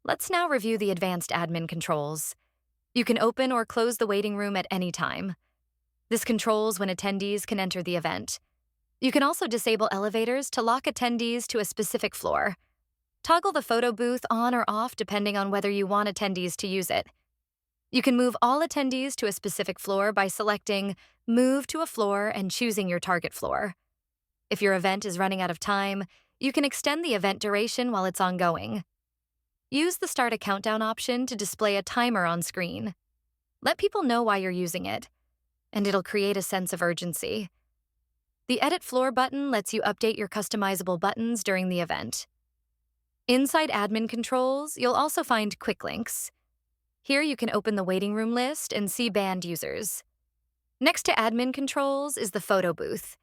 Let's now review the advanced admin controls. You can open or close the waiting room at any time. This controls when attendees can enter the event. You can also disable elevators to lock attendees to a specific floor. Toggle the photo booth on or off depending on whether you want attendees to use it. You can move all attendees to a specific floor by selecting Move to a floor and choosing your target floor. If your event is running out of time, you can extend the event duration while it's ongoing. Use the Start a Countdown option to display a timer on screen. Let people know why you're using it, and it'll create a sense of urgency. The Edit Floor button lets you update your customizable buttons during the event. Inside admin controls, you'll also find quick links. Here you can open the waiting room list and see banned users. Next to admin controls is the photo booth.